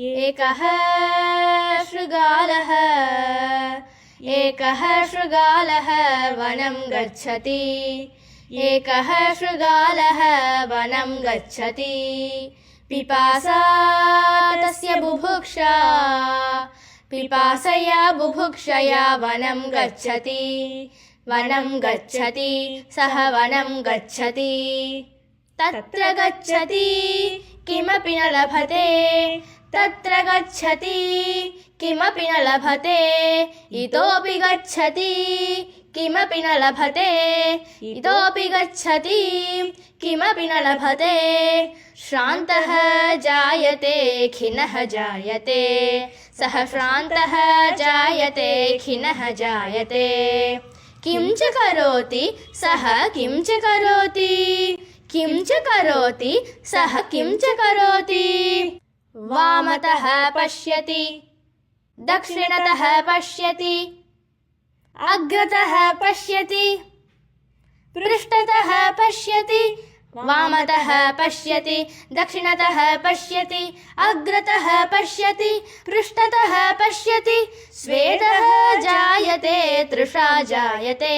एकः शृगालः एकः शृगालः वनं गच्छति एकः शृगालः वनं गच्छति पिपासा तस्य बुभुक्षा पिपासया बुभुक्षया वनं गच्छति सः वनं गच्छति तत्र गच्छति किमपि न लभते तत्र गच्छति किमपि न लभते इतोपि गच्छति किमपि न लभते इतोपि गच्छति किमपि न लभते श्रान्तः जायते खिन्नः जायते सः श्रान्तः जायते खिन्नः जायते किं च करोति सः किं च करोति किं च करोति सः किं च करोति वामतः पश्यति दक्षिणतः पश्यति अग्रतः पश्यति पृष्ठतः पश्यति वामतः पश्यति दक्षिणतः पश्यति अग्रतः पश्यति पृष्ठतः पश्यति स्वेदः जायते तृषा जायते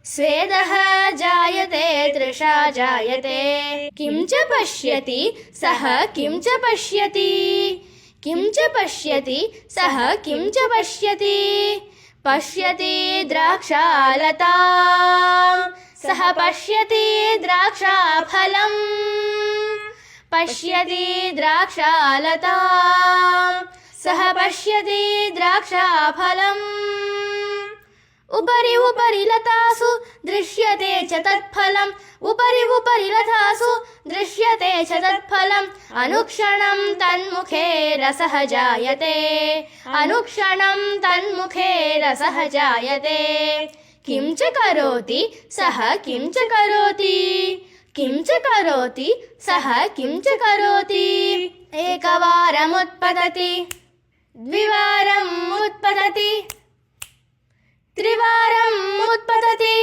स्वेदः जायते तृषा जायते किं च पश्यति सः किं च पश्यति किं च पश्यति सः किं च पश्यति पश्यति द्राक्षालतां सः पश्यति द्राक्षाफलम् पश्यति द्राक्षालतां सः पश्यति द्राक्षाफलम् उपरि उपरि लतासु दृश्यते च तत्फलम् उपरि उपरि लतासु दृश्यते च तत्फलम् अनुक्षणं तन्मुखे रसः जायते अनुक्षणं तन्मुखे रसः जायते किं च करोति सः किं च करोति किं च करोति सः किं च करोति एकवारमुत्पतति द्विवारम् उत्पतति त्रिवारम् उत्पतति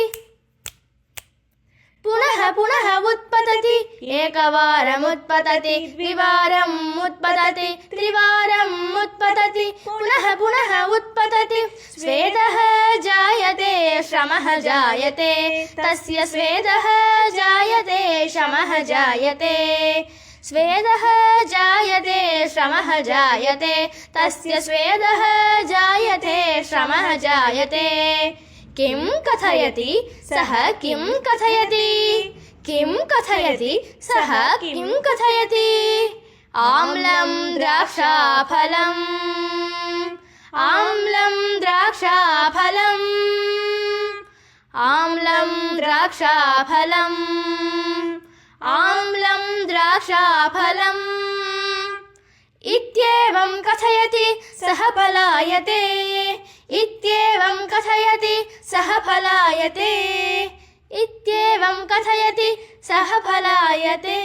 पुनः पुनः उत्पतति एकवारम् उत्पतति द्विवारम् उत्पतति त्रिवारम् उत्पतति पुनः पुनः उत्पतति स्वेदः जायते श्रमः जायते तस्य स्वेदः जायते श्रमः जायते स्वेदः जायते श्रमः जायते तस्य स्वेदः जायते श्रमः जायते किं कथयति सः किं कथयति किं कथयति सः किं कथयति आम्लं द्राक्षाफलम् आम्लं द्राक्षाफलम् आम्लं द्राक्षाफलम् आम्लं द्राक्षाफलम् इत्येवं कथयति सः पलायते इत्येवं कथयति सः पलायते इत्येवं कथयति सः पलायते।